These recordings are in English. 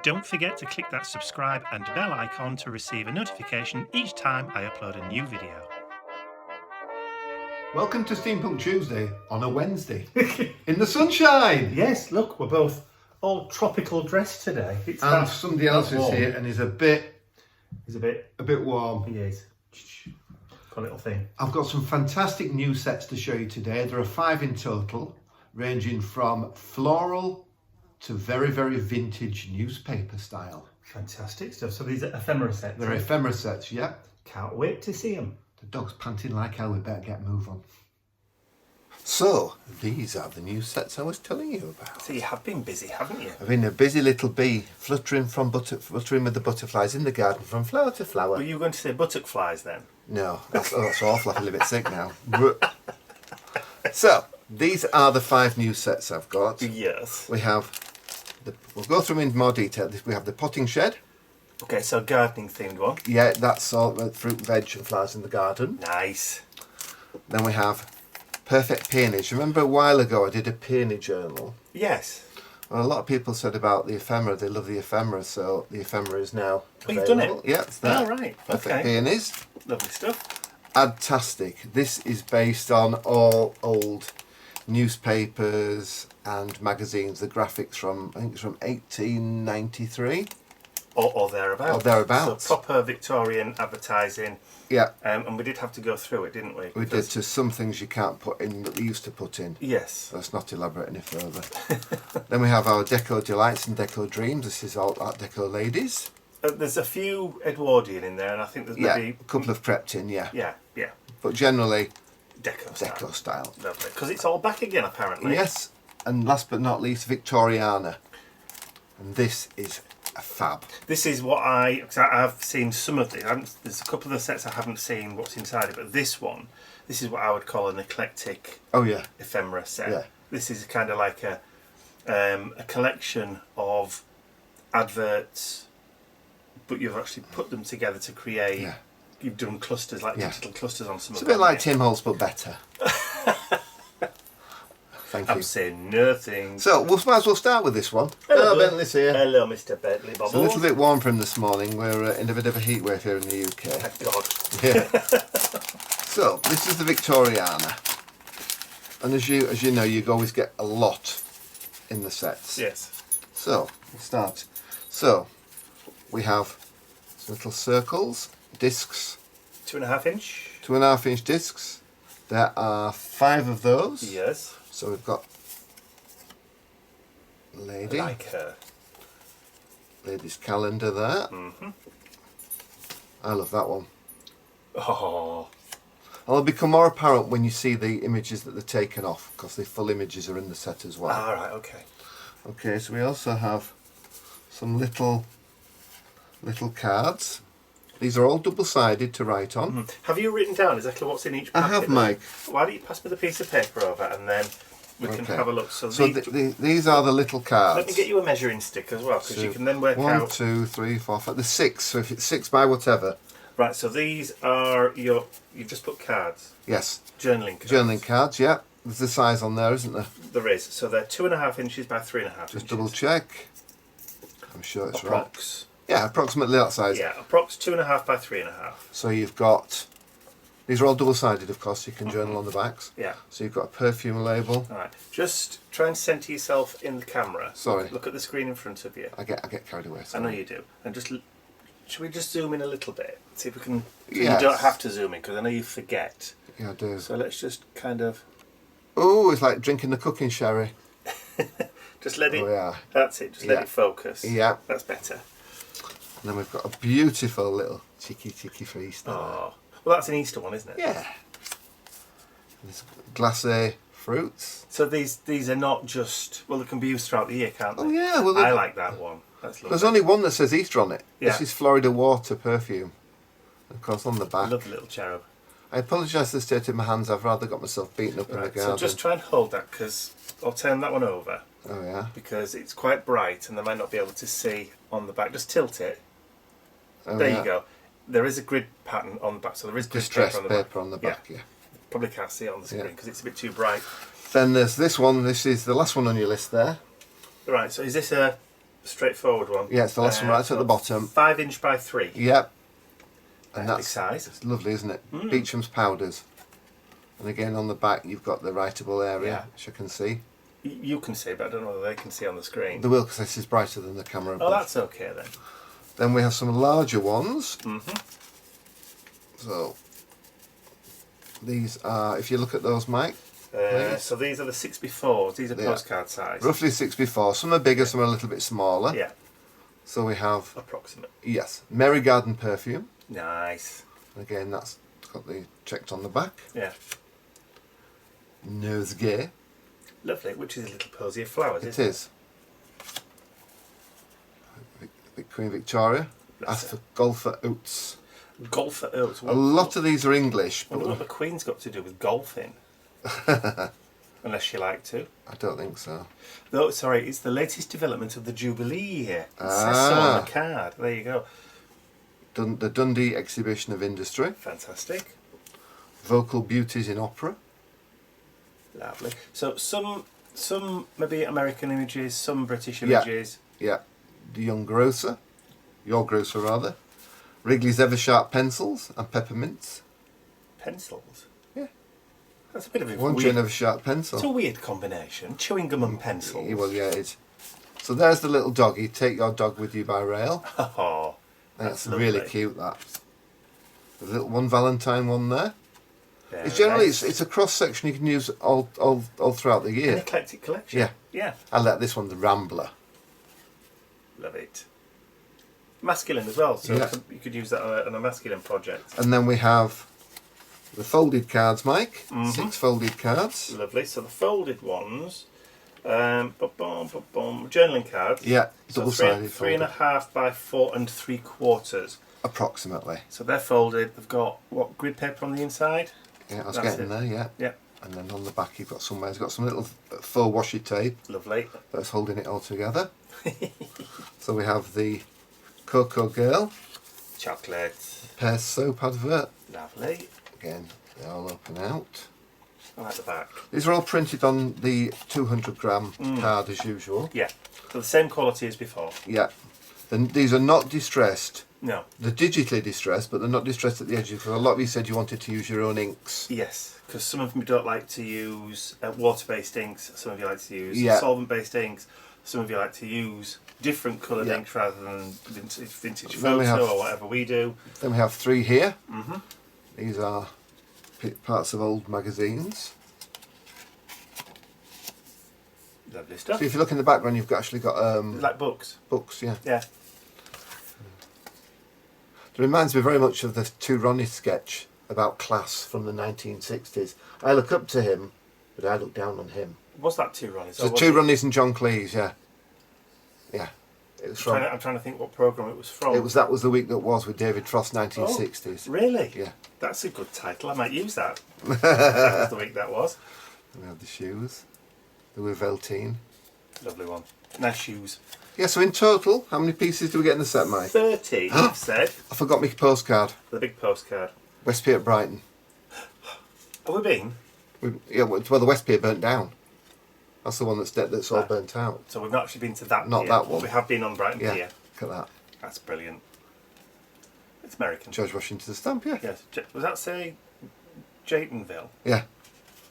Don't forget to click that subscribe and bell icon to receive a notification each time I upload a new video. Welcome to Steampunk Tuesday on a Wednesday in the sunshine. Yes, look, we're both all tropical dressed today. And somebody else is here and he's a bit warm. He is. A little thing. I've got some fantastic new sets to show you today. There are 5 in total, ranging from floral to very, very vintage newspaper style. Fantastic stuff. So these are ephemera sets. They're ephemera sets, yeah. Can't wait to see them. The dog's panting like hell, we better get move on. So, these are the new sets I was telling you about. So you have been busy, haven't you? I've been a busy little bee, fluttering with the butterflies in the garden from flower to flower. Were you going to say buttock flies then? No, that's awful. I feel a bit sick now. So, these are the 5 new sets I've got. Yes. We have, we'll go through them in more detail. We have the potting shed. Okay, so gardening themed one. Yeah, that's all fruit, veg and flowers in the garden. Nice. Then we have perfect peonies. Remember a while ago I did a peony journal? Yes. Well, a lot of people said about the ephemera, they love the ephemera, so the ephemera is now available. You've done it? Yeah, it's there. Oh, right. Perfect peonies. Lovely stuff. Fantastic. This is based on all old newspapers and magazines, the graphics from, I think it's from 1893. Or thereabouts. Or thereabouts. So proper Victorian advertising. Yeah. And we did have to go through it, didn't we? We did, to some things you can't put in that they used to put in. Yes. Let's not elaborate any further. Then we have our Deco Delights and Deco Dreams. This is all Art Deco ladies. There's a few Edwardian in there, and I think there's maybe a couple have crept in, yeah. Yeah. But generally, Deco style. Lovely. Because it's all back again, apparently. Yes. And last but not least, Victoriana. And this is a fab. This is what I've seen some of these. There's a couple of the sets I haven't seen what's inside it, but this is what I would call an eclectic ephemera set. Yeah. This is kind of like a collection of adverts, but you've actually put them together to create. Yeah. You've done clusters, like digital clusters on some of them. It's a bit like Tim Holtz, but better. Thank you. I'm saying nothing. So, we might as well start with this one. Hello, Bentley's here. Hello, Mr. Bentley Bobbles. It's a little bit warm for him this morning. We're in a bit of a heat wave here in the UK. Thank God. Yeah. So, this is the Victoriana. And as you know, you always get a lot in the sets. Yes. So, we'll start. So, we have little circles, discs. 2.5 inch. 2.5 inch discs. There are 5 of those. Yes. So we've got lady. Like her. Lady's calendar there. Mm-hmm. I love that one. Oh. And it'll become more apparent when you see the images that they're taken off, because the full images are in the set as well. All right. Okay. Okay, so we also have some little cards. These are all double-sided to write on. Mm-hmm. Have you written down exactly what's in each packet? I have, Mike. Why don't you pass me the piece of paper over and then we can have a look. So these are the little cards. Let me get you a measuring stick as well, because you can then work out. 1, 2, 3, 4, 5. There's 6, so if it's 6 by whatever. Right, so these are you've just put cards. Yes. Journaling cards. Journaling cards, yeah. There's the size on there, isn't there? There is. So they're 2.5 inches by 3.5 inches. Just double check. I'm sure it's right. Approx. Yeah, approximately that size. Yeah, approx 2.5 by 3.5. So you've got, these are all double-sided, of course, so you can journal on the backs. Yeah. So you've got a perfume label. All right. Just try and centre yourself in the camera. Sorry. Look at the screen in front of you. I get carried away. Sorry. I know you do. And should we just zoom in a little bit? See if we can. Yes. You don't have to zoom in because I know you forget. Yeah, I do. So let's just kind of. Oh, it's like drinking the cooking sherry. Just let it. Oh, yeah. That's it. Just let it focus. Yeah. That's better. And then we've got a beautiful little cheeky for Easter. Oh. Well, that's an Easter one, isn't it? Yeah. There's glacé fruits. So these are not just, well, they can be used throughout the year, can't they? Oh yeah, well I like that one. That's lovely. There's only one that says Easter on it. Yeah. This is Florida Water perfume. Of course, on the back. I love the little cherub. I apologise for the state of my hands. I've rather got myself beaten up in the garden. So just try and hold that, because I'll turn that one over. Oh yeah. Because it's quite bright and they might not be able to see on the back. Just tilt it. Oh, there you go. There is a grid pattern on the back, so there is grid distress paper on the back. Yeah. Probably can't see it on the screen because it's a bit too bright. Then there's this one. This is the last one on your list there. Right, so is this a straightforward one. Yeah, it's the last one right at the bottom. 5 inch by 3. Yep. And Big that's size. It's lovely, isn't it? Beecham's powders. And again on the back you've got the writable area, which I can see. You can see, but I don't know whether they can see on the screen. They will, because this is brighter than the camera above. Oh, that's okay then. Then we have some larger ones. So these are, if you look at those, Mike. So these are the 6x4s. These are postcard size. Roughly 6x4. Some are bigger, some are a little bit smaller. Yeah. So we have... Approximate. Yes. Merry Garden perfume. Nice. Again, that's got the checked on the back. Yeah. Nosegay. Lovely, which is a little posy of flowers, It is. Queen Victoria. Bless As for golfer oats. Golfer oats. A lot of these are English. I wonder what the Queen's got to do with golfing. Unless she liked to. I don't think so. No, sorry, it's the latest development of the Jubilee year. It says so on the card. There you go. The Dundee Exhibition of Industry. Fantastic. Vocal Beauties in Opera. Lovely. So some maybe American images, some British images. Yeah. The Young Grocer. Your Grocer, rather. Wrigley's Eversharp pencils and peppermints. Pencils? Yeah. That's a bit of a One weird... Gen Eversharp pencil. It's a weird combination. Chewing gum and pencils. Well, yeah, it is. So there's the little doggy. Take your dog with you by rail. Oh, That's lovely. really cute, that. The little one Valentine one there. Yeah, It's generally nice. it's a cross section you can use all throughout the An year. eclectic collection. Yeah. Yeah. I like this one, the Rambler. Love it. Masculine as well, so Yeah. you could use that on a masculine project. And then we have the folded cards, Mike. 6 folded cards. Lovely. So the folded ones, journaling cards. Yeah, So double-sided three and a folded. half by 4 3/4. Approximately. So they're folded. They've got what, grid paper on the inside? Yeah, I was That's getting it. there, yeah. Yeah. And then on the back you've got somewhere, it's got some little faux washi tape Lovely. that's holding it all together. So we have the Cocoa Girl, Chocolate. Pear soap advert. Lovely. Again, they all open out. I like the back. These are all printed on the 200 gram card as usual. Yeah. So the same quality as before. Yeah. Then these are not distressed. No. They're digitally distressed, but they're not distressed at the edges. Because a lot of you said you wanted to use your own inks. Yes, because some of them don't like to use water-based inks. Some of you like to use solvent-based inks. Some of you like to use different coloured inks rather than vintage photo or whatever we do. Then we have 3 here. These are parts of old magazines. Lovely stuff. So if you look in the background, you've actually got Like books. books. Yeah. Yeah. It reminds me very much of the 2 Ronnie sketch about class from the 1960s. I look up to him, but I look down on him. Was that 2 Ronnies? So 2 Ronnies and John Cleese, yeah. Yeah. It was I'm trying to think what programme it was from. That was the week that was with David Frost, 1960s. Really? Yeah. That's a good title. I might use that. That was the week that was. We have the shoes. They were Velteen. Lovely one. Nice shoes. Yeah, so in total, how many pieces do we get in the set, Mike? 30, you've said. I forgot my postcard. The big postcard. West Pier at Brighton. Have we been? Well, the West Pier burnt down. That's the one that's all burnt out. So we've not actually been to that Not pier, that but one. we have been on Brighton Yeah, Pier. look at that. That's brilliant. It's American. George Washington stamp, yeah. Yes. Was that say Jaytonville? Yeah.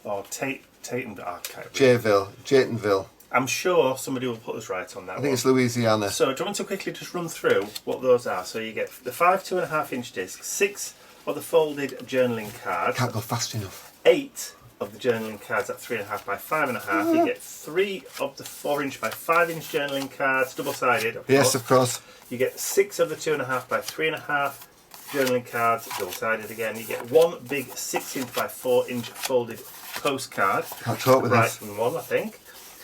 Or Tatenville? I can't remember. Jaytonville. I'm sure somebody will put us right on that I one. think it's Louisiana. So, do you want to quickly just run through what those are? So, you get the 5 2.5 inch discs, 6 of the folded journaling cards, Can't go fast enough. 8 of the journaling cards at 3.5 by 5.5. You get 3 of the 4 inch by 5 inch journaling cards, double sided. Yes, of course. You get 6 of the 2.5 by 3.5 journaling cards, double sided again. You get 1 big 6 inch by 4 inch folded postcard. Can't cope with this. Brighton one, I think.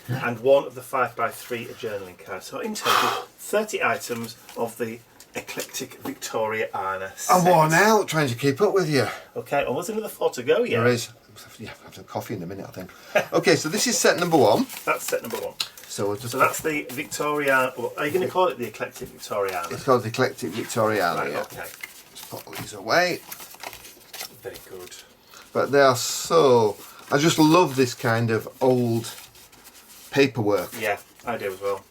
And 1 of the 5 by 3 journaling cards. So in total, 30 items of the Eclectic Victoriana set. I'm worn out trying to keep up with you. Okay, almost another 4 to go, yeah. There is. Yeah, I'll have some coffee in a minute, I think. Okay, so this is set number 1. That's set number 1. So we'll just. So that's the Victorian. Well, are you going to call it the Eclectic Victoriana? It's called the Eclectic Victoriana. Right, Yeah. okay. Just put these away. Very good. But they are so. I just love this kind of old paperwork. Yeah, I do as well.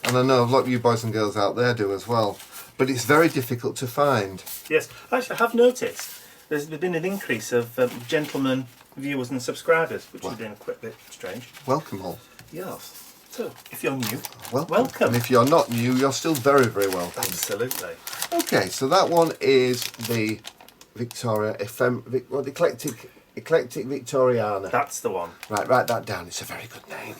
And I know a lot of you boys and girls out there do as well. But it's very difficult to find. Yes, actually, I have noticed there's been an increase of gentlemen viewers and subscribers, which has been a quick bit strange. Welcome all. Yes. So, if you're new, welcome. And if you're not new, you're still very, very welcome. Absolutely. Okay, so that one is the Victoria Eclectic Victoriana. That's the one. Right, write that down. It's a very good name.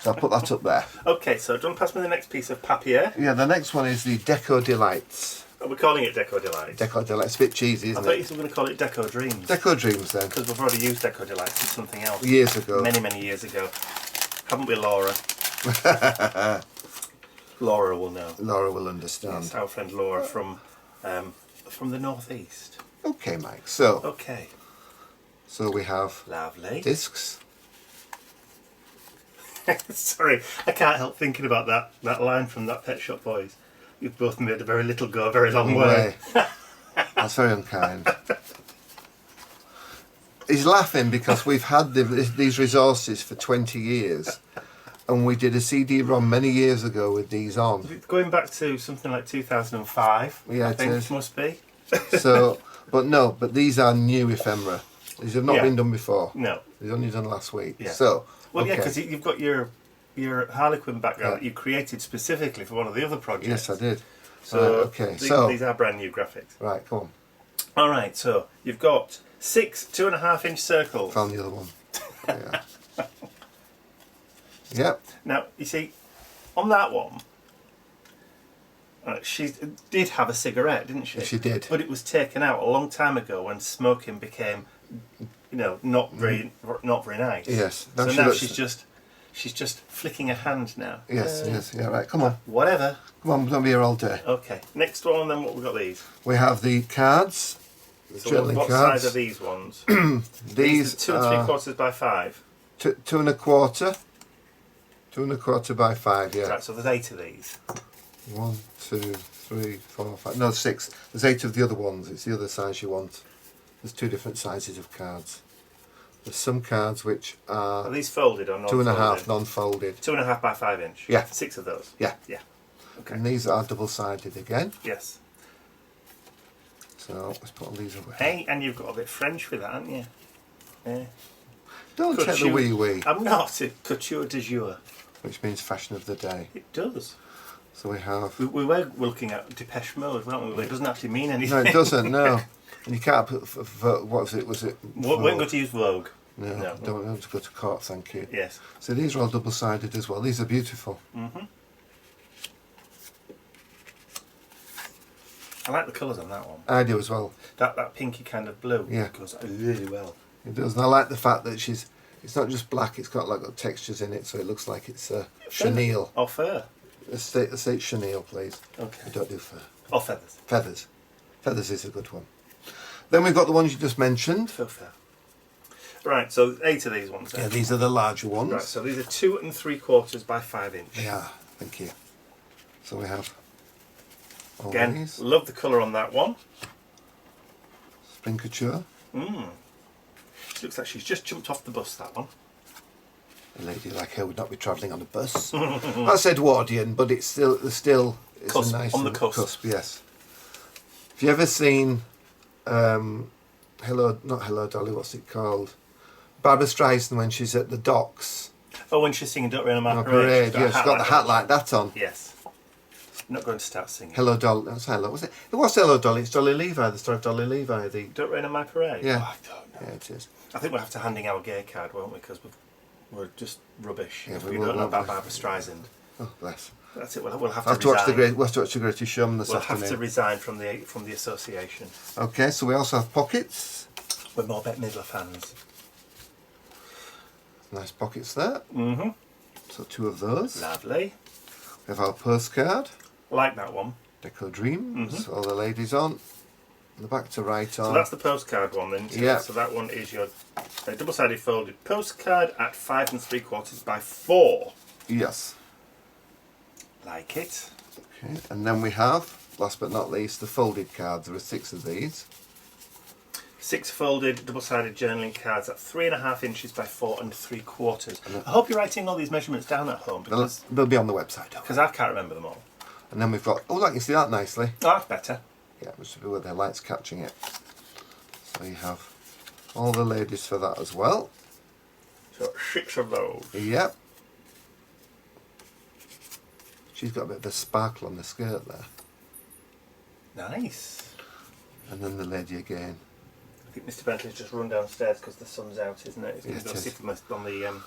So I'll put that up there. Okay, so do you want to pass me the next piece of papier? Yeah, the next one is the Deco Delights. Oh, we're calling it Deco Delights. Deco Delights. It's a bit cheesy, isn't it? I thought you were going to call it Deco Dreams. Deco Dreams, then. Because we've already used Deco Delights for something else. Years ago. Many, many years ago. Haven't we, Laura? Laura will know. Laura will understand. Yes, our friend Laura from the northeast. Okay, Mike. So. Okay. So we have. Lovely. Discs. Sorry, I can't help thinking about that line from that Pet Shop Boys. You've both made a very little go a very long way. That's very unkind. He's laughing because we've had these resources for 20 years. And we did a CD-ROM many years ago with these on. Going back to something like 2005, yeah, I think it must be. So, but these are new ephemera. These have not been done before. No. These only done last week. Yeah. So, well, yeah, because you've got your Harlequin background that you created specifically for one of the other projects. Yes, I did. So, these are brand new graphics. Right, come on. All right, so you've got 6 2.5-inch circles. Found the other one. Yeah. Yep. Now, you see, on that one, she did have a cigarette, didn't she? She did. But it was taken out a long time ago when smoking became, not very nice. Yes. So now she's just flicking a hand now. Yes. Yeah. Right. Come on. Whatever. Come on. Don't be here all day. Okay. Next one. Then what we got these? We have the cards. So what size are these ones? These are 2 3/4 by 5. 2 1/4. 2 1/4 by 5. Yeah. Right. So there's 8 of these. 1, 2, 3, 4, 5. No, 6. There's 8 of the other ones. It's the other size you want. There's 2 different sizes of cards. There's some cards which are these folded or non-folded? 2.5 non-folded. 2.5 by 5-inch. Yeah. 6 of those. Yeah. Yeah. Okay. And these are double-sided again. Yes. So let's put all these away. Hey, and you've got a bit French with that, haven't you? Yeah. Don't take the wee. I'm not. It's couture du jour. Which means fashion of the day. It does. So we have. We were looking at Depeche Mode, weren't we? But it doesn't actually mean anything. No, it doesn't. No. And you can't put. What was it? Was it? We weren't going to use Vogue. No. Don't have to go to court. Thank you. Yes. So these are all double-sided as well. These are beautiful. Mhm. I like the colours on that one. I do as well. That pinky kind of blue goes really well. It does, and I like the fact that it's not just black, it's got textures in it, so it looks like it's chenille. Or fur. Let's say chenille, please. Okay. We don't do fur. Or feathers. Feathers. Feathers is a good one. Then we've got the ones you just mentioned. Fur. Right, so 8 of these ones. Yeah, these are the larger ones. Right, so these are 2 3/4 by 5-inch. Yeah, thank you. So we have all Again, these. love the colour on that one. Spring couture. She looks like she's just jumped off the bus, that one. A lady like her would not be travelling on a bus. That's Edwardian, but it's still it's Cusp, a nice on the cusp. Yes. Have you ever seen not Hello Dolly, what's it called? Barbara Streisand when she's at the docks. Oh, when she's singing Don't Rain on My Parade. Parade. Yeah, she's got the hat like that on. Yes. I'm not going to start singing. Hello Dolly. That's Hello. Was it? It was Hello Dolly. It's Dolly Levi. The story of Dolly Levi. Don't Rain on My Parade? Yeah. Oh, I don't know. Yeah, it is. I think we'll have to handing our gay card, won't we? Because we're just rubbish Yeah, if we we will, don't know won't about we? Barbara Streisand. Oh, bless. That's it. We'll have to We'll have to resign. watch the Greatest Showman this We'll afternoon. have to resign from the association. Okay, so we also have pockets. We're more Bette Midler fans. Nice pockets there. Mm-hmm. So 2 of those. Lovely. We have our postcard. Like that one. Deco Dreams. All the ladies on. The back to write on. So that's the postcard one then. Yeah. So that one is your double-sided folded postcard at 5 3/4 by 4. Yes. Like it. Okay, and then we have, last but not least, the folded cards. There are 6 of these. 6 folded, double-sided journaling cards at 3.5 inches by 4 3/4. I hope you're writing all these measurements down at home because they'll be on the website. I can't remember them all. And then we've got, oh look, you see that nicely? Oh, that's better. Yeah, which should be where the light's catching it. So you have all the ladies for that as well. So 6 of those. Yep. She's got a bit of a sparkle on the skirt there. Nice. And then the lady again. I think Mr. Bentley's just run downstairs because the sun's out, isn't it? He's going Yes, to go it is. sit on the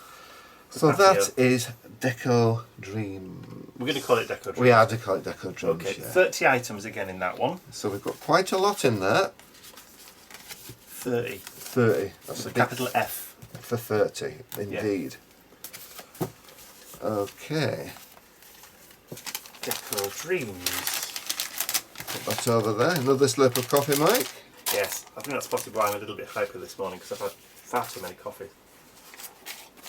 So patio. that is Deco Dream. We're going to call it Deco Dreams. We are to call it Deco Dreams. Okay, Yeah. 30 items again in that one. So we've got quite a lot in there. 30. 30. That's With a a big capital F. for 30, indeed. Okay. Deco Dreams. Put that over there. Another slurp of coffee, Mike. Yes, I think that's possibly why I'm a little bit hyper this morning because I've had far too many coffees.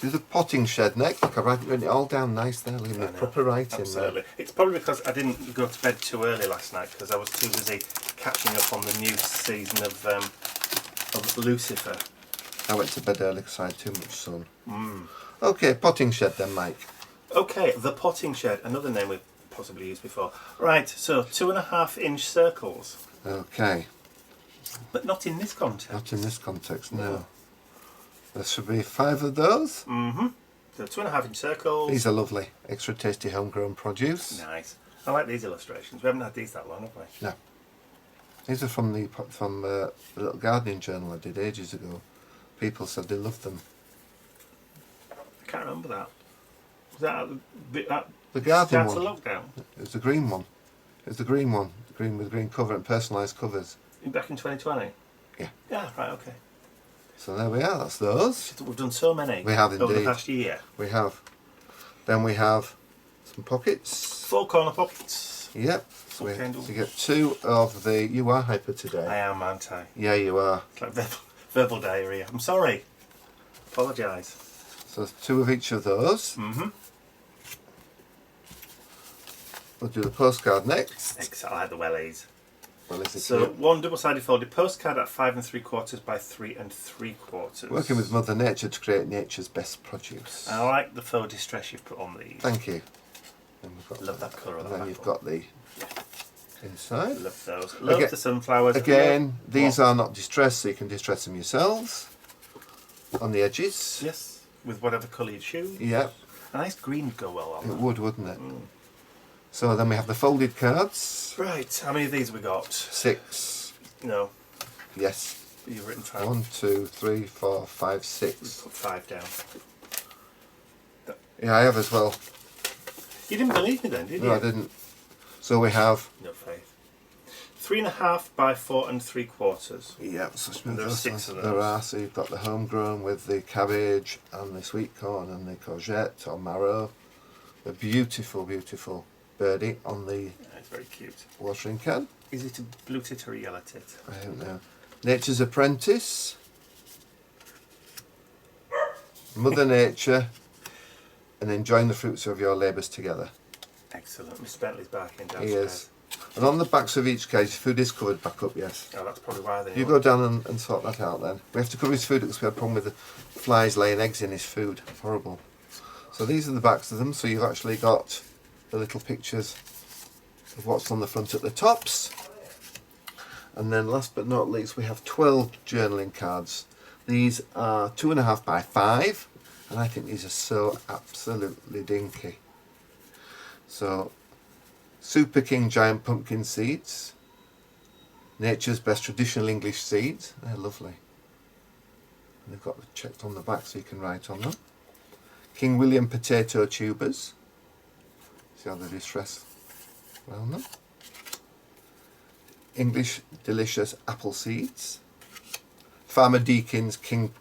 Do the potting shed next. Look, I've written it all down nice there, leaving the proper writing Absolutely. It's probably because I didn't go to bed too early last night because I was too busy catching up on the new season of Lucifer. there. I went to bed early because I had too much sun. Okay, potting shed then, Mike. Okay, the potting shed, another name we've possibly used before. Right, so 2.5 inch circles, Okay, but not in this context. not in this context, no. There should be 5 of those. So 2.5 inch circles. These are lovely. Extra tasty homegrown produce. Nice. I like these illustrations. We haven't had these that long, have we? No. These are from the little gardening journal I did ages ago. People said they loved them. I can't remember that. Was that The garden start one. of lockdown? It was the green one. It was the green one. The green with green cover and personalised covers. Back in 2020? Yeah. Yeah, right, okay. So there we are, that's those. We've done so many We have over the indeed. past year. We have. Then we have some pockets. 4 corner pockets. Yep. So Okay, we get 2 of the... You are hyper today. I am, aren't I? Yeah, you are. It's like verbal diarrhea. I'm sorry. Apologise. So 2 of each of those. We'll do the postcard next. I like the wellies. Well, is it So cute? 1 double-sided folded postcard at 5 3/4 by 3 3/4. Working with Mother Nature to create nature's best produce. I like the faux distress you've put on these. Thank you. Then we've got Love that colour of and that then you've apple. got the inside. Love those. Love Aga- the sunflowers. Again, these What? are not distressed, so you can distress them yourselves. On the edges. Yes, with whatever colour you choose. Yep, A nice green would go well on it that. would, wouldn't it? So then we have the folded cards. Right, how many of these we got? 6. No, Yes. you've written 5. 1, 2, 3, 4, 5, 6. Put 5 down. Yeah, I have as well. You didn't believe me then, did you? No, I didn't. So we have. No faith. 3.5 by 4 3/4. Yeah, so And there are 6 of there those. are. So you've got the homegrown with the cabbage and the sweet corn and the courgette or marrow. The beautiful, beautiful birdie on the Yeah, it's very cute. watering can. Is it a blue tit or a yellow tit? I don't know. Nature's Apprentice. Mother Nature. And enjoying the fruits of your labours together. Excellent. Mr. Bentley's barking downstairs. He is. And on the backs of each cage, food is covered back up, yes. Oh, that's probably why they. You go down and sort that out then. We have to cover his food because we had a problem with the flies laying eggs in his food. Horrible. So these are the backs of them. So you've actually got the little pictures of what's on the front at the tops. And then last but not least, we have 12 journaling cards. These are 2.5 by 5. And I think these are so absolutely dinky. So, Super King Giant Pumpkin Seeds. Nature's Best Traditional English Seeds. They're lovely. And they've got the checked on the back so you can write on them. King William Potato Tubers. See how they distress around them. English Delicious Apple Seeds. Farmer Deakin's King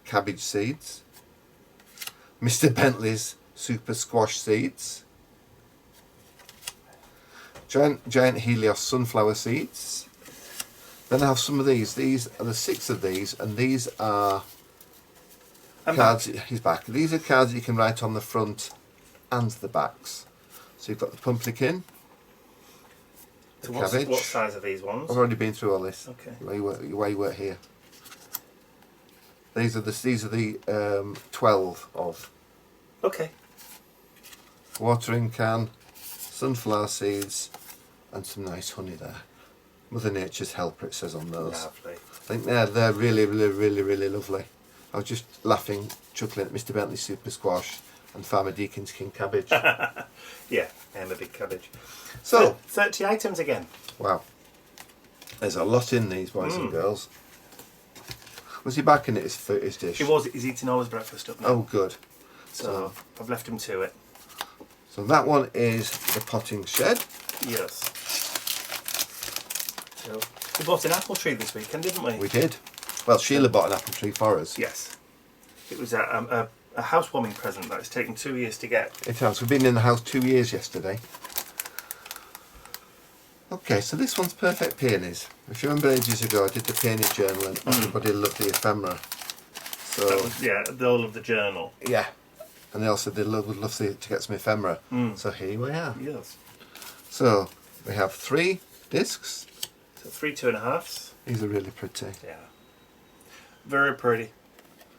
Cabbage Seeds. Mr. Bentley's Super Squash Seeds. Giant Helios Sunflower Seeds. Then I have some of these. These are the 6 of these, and these are cards. He's back. These are cards that you can write on the front and the backs. So you've got the pumpkin, the So cabbage. what size are these ones? I've already been through all this. Okay. Why you weren't here. These are the 12 of. Okay. Watering can, sunflower seeds, and some nice honey there. Mother Nature's helper, it says on those. Lovely. I think they're really, really, really, really lovely. I was just laughing, chuckling at Mr. Bentley's super squash and Farmer Deakin's king cabbage. Yeah, and a big cabbage. So 30 items again. Wow, there's a lot in these, boys and girls. Was he back in his dish? He was. He's eating all his breakfast up now. Oh, good. So I've left him to it. So that one is the potting shed. Yes. So we bought an apple tree this weekend, didn't we? We did. Well, Sheila bought an apple tree for us. Yes. It was a housewarming present that it's taken 2 years to get. It has. We've been in the house 2 years yesterday. Okay, so this one's perfect peonies. If you remember ages ago, I did the peony journal and everybody loved the ephemera. So That was, yeah, the whole of the journal. yeah, and they also would love to get some ephemera. So here we are. Yes. So we have 3 discs. So 3 2.5s. These are really pretty. Yeah. Very pretty.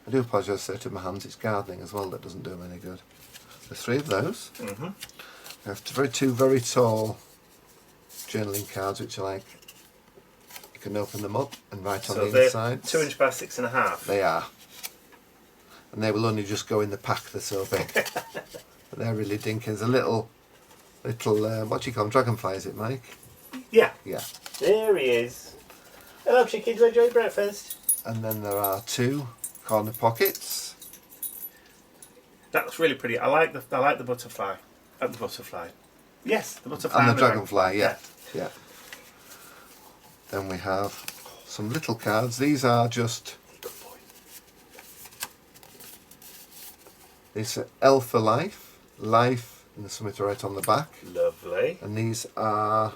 I do apologise to my hands. It's gardening as well that doesn't do them any good. There's 3 of those. We have 2 very tall journaling cards, which are like you can open them up and write on the inside. 2 inch by 6.5. They are, and they will only just go in the pack. They're so big, but they're really dinky. There's a little what do you call them? Dragonfly, is it, Mike? Yeah. Yeah. There he is. Hello, chickens. You enjoy breakfast? And then there are 2 corner pockets. That's really pretty. I like the butterfly. The butterfly. Yes, the butterfly And the dragonfly, yeah. Yeah. Then we have some little cards. These are just. Good boy. These are L for life, and there's something to write on the back. Lovely. And these are.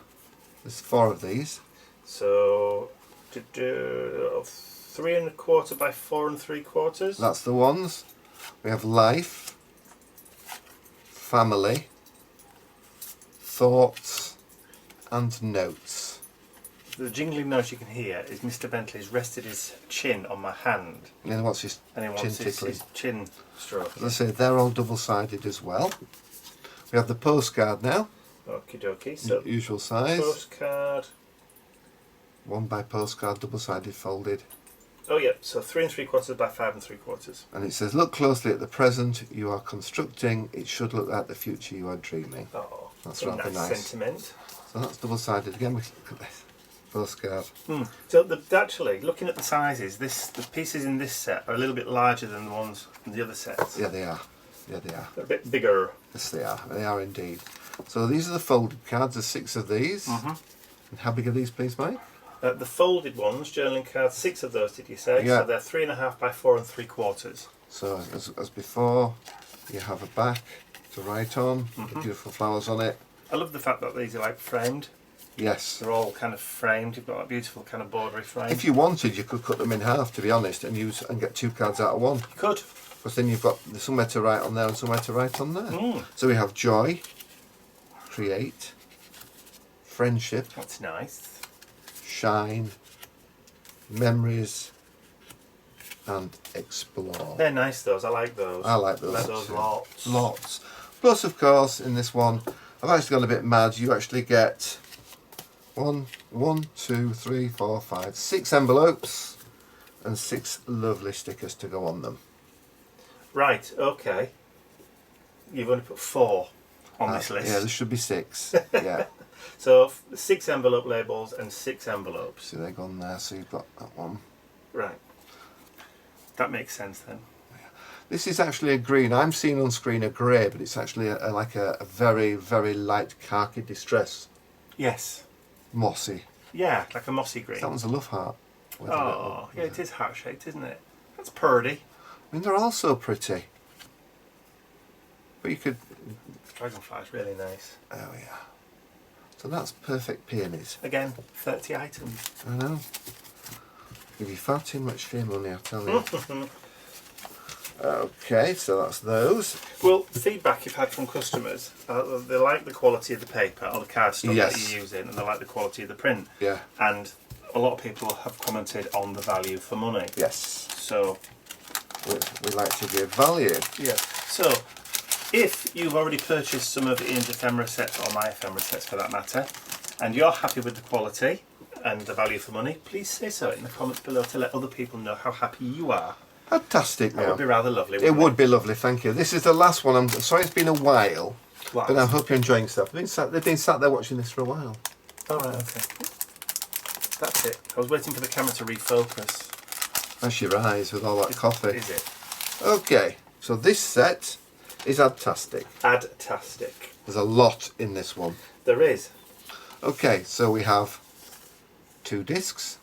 There's 4 of these. So, 3 1/4 by 4 3/4. That's the ones. We have life, family, thoughts, and notes. The jingling noise you can hear is Mr. Bentley's rested his chin on my hand. And then what's his And he chin wants tickling? his chin stroke. As I say, they're all double-sided as well. We have the postcard now, Okie dokie. So, usual size. postcard. 1 by postcard, double-sided, folded. Oh, yeah. So 3 3/4 by 5 3/4. And it says, look closely at the present you are constructing. It should look like the future you are dreaming. Oh, That's a rather nice nice. sentiment. So that's double-sided again. Look at this postcard. So actually, looking at the sizes, the pieces in this set are a little bit larger than the ones in the other sets. Yeah, they are. Yeah, they are. They're a bit bigger. Yes, they are. They are indeed. So these are the folded cards. There's 6 of these. And how big are these, please, Mike? The folded ones, journaling cards, 6 of those, did you say? Yeah. So they're 3 1/2 by 4 3/4. So as before, you have a back to write on. The beautiful flowers on it. I love the fact that these are like framed. Yes. They're all kind of framed. You've got that beautiful kind of bordery frame. If you wanted, you could cut them in half, to be honest, and get 2 cards out of 1. You could. Because then you've got somewhere to write on there and somewhere to write on there. So we have joy, create, friendship, That's nice. shine, memories, and explore. They're nice, those. I like those. I like those. I like those too. lots. Lots. Plus, of course, in this one, I've actually gone a bit mad. You actually get 6 envelopes and 6 lovely stickers to go on them. Right, okay. You've only put 4 on this list. Yeah, there should be 6. Yeah. So 6 envelope labels and 6 envelopes. So they've gone there, so you've got that one. Right. That makes sense then. This is actually a green. I'm seeing on screen a grey, but it's actually like a very, very light khaki distress. Yes. Mossy. Yeah, like a mossy green. That one's a love heart. with a Oh, little- yeah, it is heart-shaped, isn't it? That's purdy. I mean, they're all so pretty. But you could... Dragonfly's really nice. Oh, yeah. So that's perfect peonies. Again, 30 items. I know. Give you far too much fear money, I tell you. Okay, so that's those. Well, feedback you've had from customers, they like the quality of the paper or the cardstock Yes. that you're using, and they like the quality of the print. Yeah. And a lot of people have commented on the value for money. Yes. So which we like to give value. Yeah. So, if you've already purchased some of Ian's ephemera sets, or my ephemera sets for that matter, and you're happy with the quality and the value for money, please say so in the comments below to let other people know how happy you are. Fantastic. That would be rather lovely. It would be lovely, thank you. This is the last one. I'm sorry it's been a while, but I hope you're enjoying stuff. They've been sat there watching this for a while. All right, okay. That's it. I was waiting for the camera to refocus. That's your eyes with all that coffee. Is it? Okay, so this set is adtastic. Adtastic. There's a lot in this one. There is. Okay, so we have 2 discs.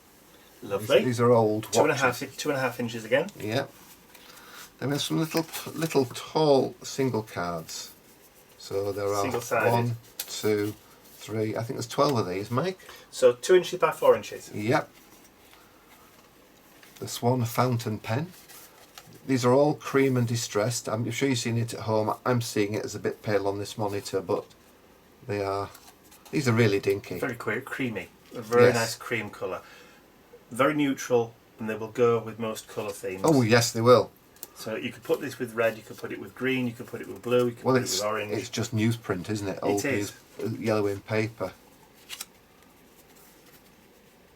Lovely. These are old watches. 2.5 inches again. Yeah. Then we have some little tall single cards. So there are Single-sided. 1, 2, 3. I think there's 12 of these, Mike. So 2 inches by 4 inches. Yep. The Swan fountain pen. These are all cream and distressed. I'm sure you've seen it at home. I'm seeing it as a bit pale on this monitor, but these are really dinky. Very creamy. A very nice cream colour. Very neutral, and they will go with most colour themes. Oh yes, they will. So you could put this with red, you could put it with green, you could put it with blue, you could put it with orange. It's just newsprint, isn't it? Old It is. Yellow in paper.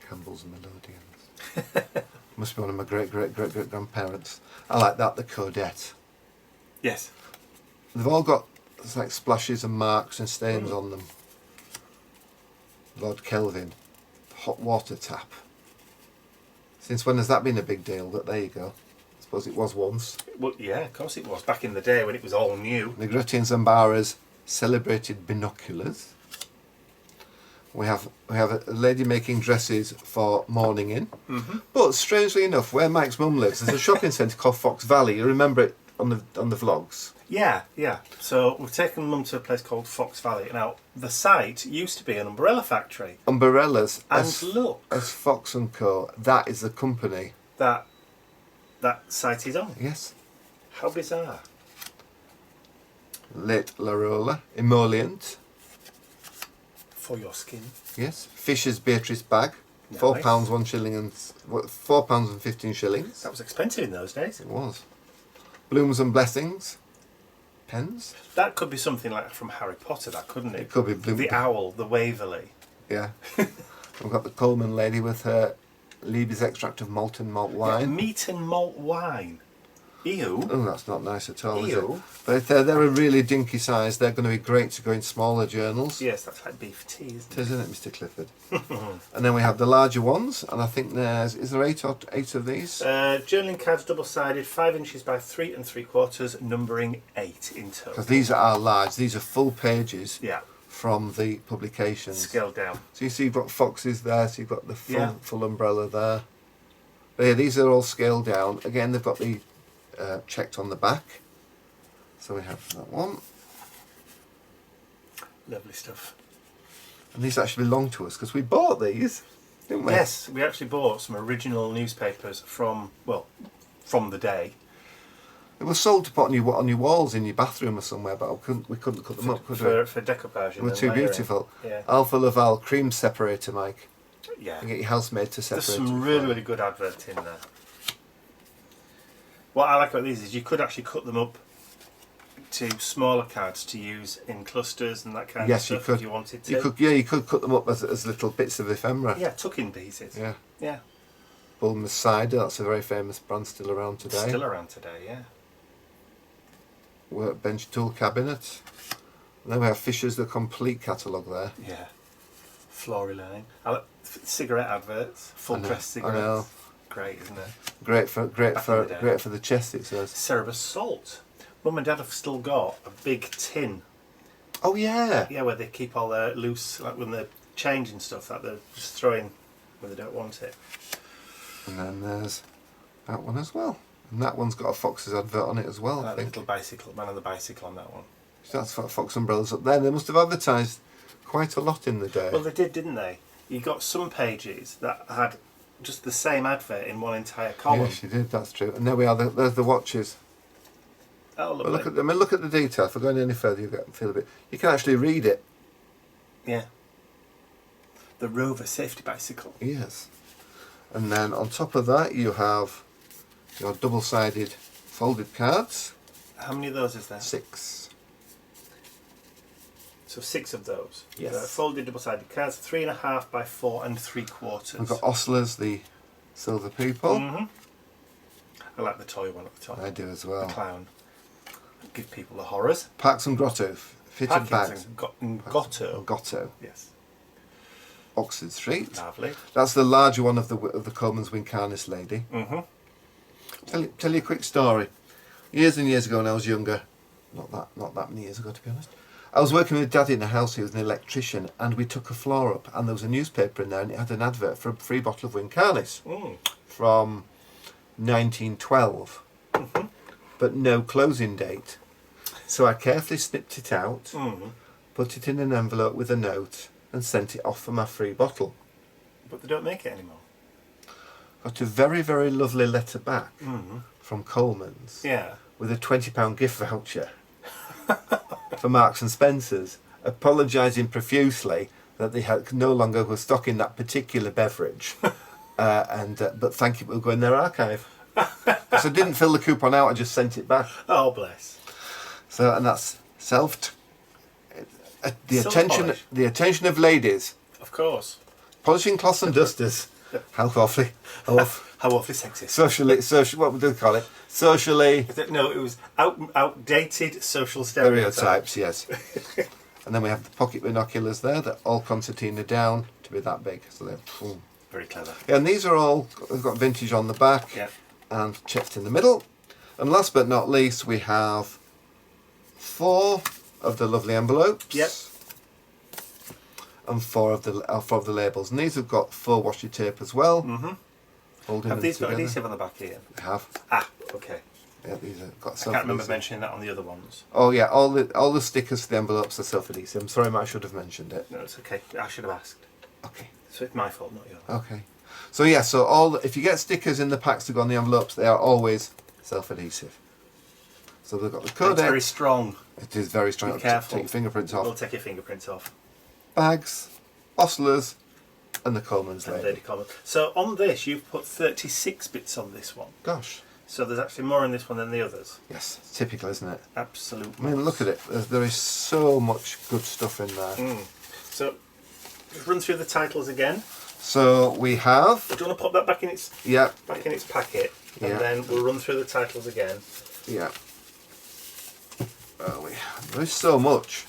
Campbell's Melodeons. Must be one of my great grandparents. I like that, the Codette. Yes. They've all got like splashes and marks and stains on them. Lord Kelvin, hot water tap. Since when has that been a big deal? But there you go. I suppose it was once. Well, yeah, of course it was. Back in the day when it was all new. Negretti and Zambara's celebrated binoculars. We have a lady making dresses for morning in. But strangely enough, where Mike's mum lives, there's a shopping centre called Fox Valley. You remember it on the vlogs? Yeah. So we've taken Mum to a place called Fox Valley. Now, the site used to be an umbrella factory. Umbrellas. And look. As Fox & Co. That is the company. That site is on. Yes. How bizarre. Late Larola. Emollient. For your skin. Yes. Fisher's Beatrice bag. Nice. £4 1 shilling and £4 and 15 shillings. That was expensive in those days. It was. Blooms and Blessings. Pens. That could be something like from Harry Potter, that couldn't it? It could be The owl, the Waverley. Yeah. We've got the Coleman lady with her Liebes extract of malt and malt wine. Yeah, meat and malt wine. Ew. Oh, that's not nice at all, Ew. is it? But they're a really dinky size. They're going to be great to go in smaller journals. Yes, that's like beef tea, isn't It is, isn't it, Mr. Clifford? And then we have the larger ones, and I think is there eight of these? Journaling cards, double-sided, 5 inches by 3 3/4, numbering 8 in total. Because these are large. These are full pages. Yeah. From the publications. Scaled down. So you see you've got foxes there, so you've got the full umbrella there. But yeah, these are all scaled down. Again, they've got the checked on the back. So we have that one. Lovely stuff. And these actually belong to us because we bought these, didn't we? Yes, we actually bought some original newspapers from the day. They were sold to put on your walls in your bathroom or somewhere, but we couldn't cut them up, could we? For decoupage. They were too beautiful. Yeah. Alpha Laval cream separator, Mike. Yeah. You get your housemaid to separate. There's some really good adverts in there. What I like about these is you could actually cut them up to smaller cards to use in clusters and that kind of stuff if you wanted to. You could cut them up as little bits of ephemera. Yeah, tuck-in pieces. Yeah. Yeah. Bulmer's cider, that's a very famous brand still around today. Still around today, yeah. Workbench tool cabinet. And then we have Fisher's, the complete catalogue there. Yeah. Flory line. I like cigarette adverts. Full press cigarettes. I know. Great, isn't it? Great for the chest, it says. Cerebus salt. Mum and Dad have still got a big tin. Oh yeah. Yeah, where they keep all their loose, like when they're changing stuff that they're just throwing when they don't want it. And then there's that one as well. And that one's got a Fox's advert on it as well, I think. Little bicycle, man on the bicycle on that one. So that's Fox umbrellas up there. They must have advertised quite a lot in the day. Well, they did, didn't they? You got some pages that had just the same advert in one entire column. Yes, you did, that's true. And there we are, there's the watches. Oh, but look at them. Look at the detail. If I go any further, you feel a bit. You can actually read it. Yeah. The Rover safety bicycle. Yes. And then on top of that, you have your double-sided folded cards. How many of those is there? 6. So 6 of those. Yes. Folded double-sided cards, 3.5 by 4 3/4. We've got Ostlers, the silver people. I like the toy one at the top. I do as well. The clown. Give people the horrors. Parks and Grotto, fitted bags. Gotto. Gotto. Yes. Oxford Street. Lovely. That's the larger one of the Coleman's Wincarnis lady. Tell you a quick story. Years and years ago when I was younger, not that many years ago to be honest, I was working with Dad in a house. He was an electrician, and we took a floor up, and there was a newspaper in there, and it had an advert for a free bottle of Wincarnis from 1912, but no closing date. So I carefully snipped it out, put it in an envelope with a note, and sent it off for my free bottle. But they don't make it anymore. Got a very, very lovely letter back from Coleman's with a £20 gift voucher for Marks and Spencer's, apologising profusely that they had no longer were stocking that particular beverage, but thank you, it will go in their archive. So I didn't fill the coupon out, I just sent it back. Oh, bless. So, and that's the attention of ladies. Of course. Polishing cloths and dusters. How awfully sexist. Socially, what would they call it? Socially. No, it was outdated social stereotypes. Yes. And then we have the pocket binoculars there that all concertina down to be that big. So they're very clever. Yeah, and these are all, they've got vintage on the back and checked in the middle. And last but not least, we have 4 of the lovely envelopes. Yep. And 4 of the labels. And these have got 4 washi tape as well. Have these got adhesive on the back here? They have. Ah, okay. Yeah, these have got I can't remember mentioning that on the other ones. Oh yeah, all the stickers for the envelopes are self-adhesive. I'm sorry, I should have mentioned it. No, it's okay. I should have asked. Okay. So it's my fault, not yours. Okay. So yeah, if you get stickers in the packs to go on the envelopes, they are always self-adhesive. So they've got the codex. It's very strong. It is very strong. Be careful. Take your fingerprints off. We'll take your fingerprints off. Bags, Ostlers, and the Coleman's lady. So on this, you've put 36 bits on this one. Gosh. So there's actually more in this one than the others. Yes, it's typical, isn't it? Absolutely. I mean, look at it. There is so much good stuff in there. So, just run through the titles again. So we have. Do you want to pop that back in its packet, and then we'll run through the titles again. Yeah. There is so much.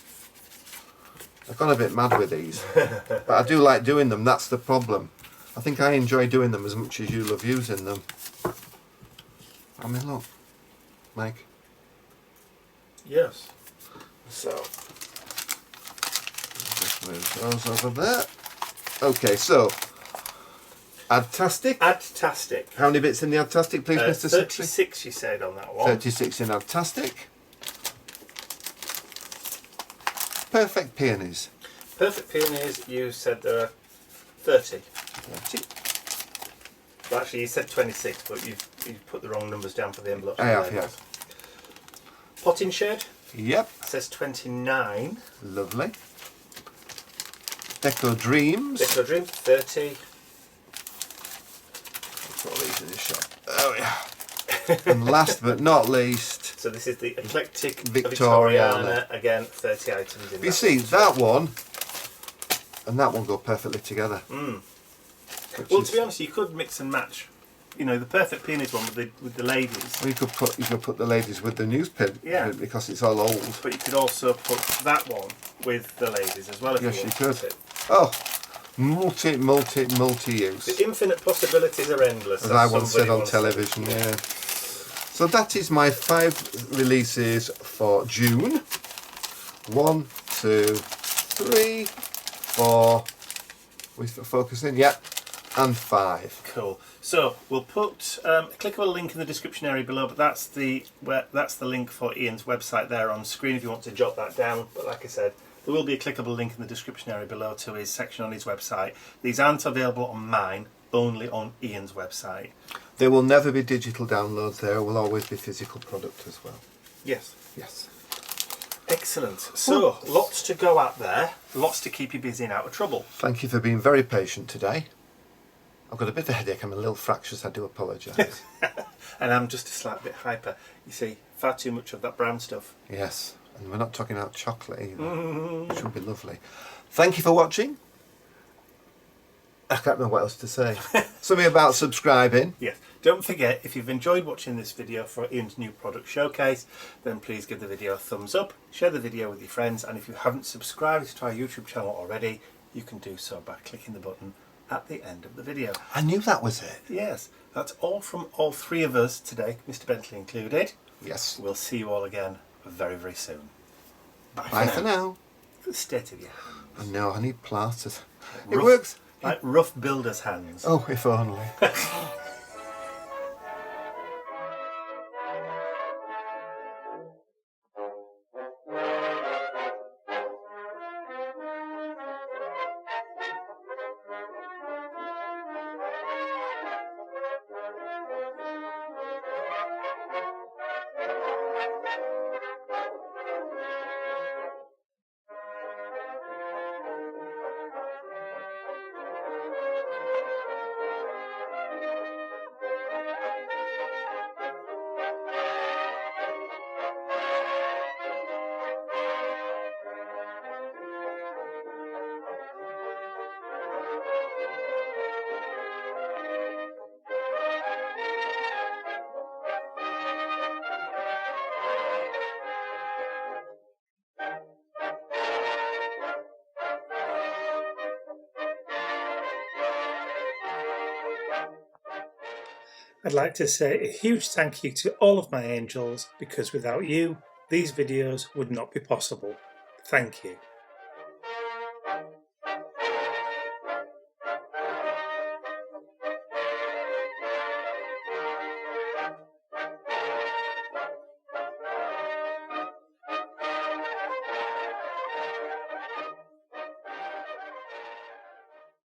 I've gone a bit mad with these, but I do like doing them. That's the problem. I think I enjoy doing them as much as you love using them. I mean, look, Mike. Yes. So, just move those over there. Okay, so Adtastic. Adtastic. How many bits in the Adtastic, please, Mr. 36, you said on that one. 36 in Adtastic. Perfect peonies. Perfect peonies, you said there are 30. 30. Well, actually, you said 26, but you've put the wrong numbers down for the envelopes. I have, yeah. Potting shed. Yep. It says 29. Lovely. Deco Dreams. Deco Dreams, 30. Put all these in the shop. Oh yeah. And last but not least. So this is the Eclectic Victorian. Again, 30 items in You see, that one and that one go perfectly together. Well, to be honest, you could mix and match. You know, the perfect peonies one with the ladies. Well, you could put the ladies with the newspaper, because it's all old. But you could also put that one with the ladies as well. If Yes, you could. It. Oh, multi use. The infinite possibilities are endless. As I once said on television. Yeah. So that is my 5 releases for June. 1, 2, 3, 4. We're focusing, and 5. Cool. So we'll put a clickable link in the description area below, but that's the link for Ian's website there on screen if you want to jot that down. But like I said, there will be a clickable link in the description area below to his section on his website. These aren't available on mine, only on Ian's website. There will never be digital downloads. There will always be physical product as well. Yes. Yes. Excellent. So, lots to go at there. Lots to keep you busy and out of trouble. Thank you for being very patient today. I've got a bit of a headache. I'm a little fractious. I do apologise. And I'm just a slight bit hyper. You see, far too much of that brown stuff. Yes, and we're not talking about chocolate either, which would be lovely. Thank you for watching. I can't remember what else to say. Something about subscribing. Yes. Don't forget, if you've enjoyed watching this video for Ian's new product showcase, then please give the video a thumbs up, share the video with your friends, and if you haven't subscribed to our YouTube channel already, you can do so by clicking the button at the end of the video. I knew that was it. Yes, that's all from all three of us today, Mr. Bentley included. Yes. We'll see you all again very, very soon. Bye for now. The state of your hands. I know, I need plasters. It Rough, works. like rough builder's hands. Oh, if only. I'd like to say a huge thank you to all of my angels, because without you, these videos would not be possible. Thank you.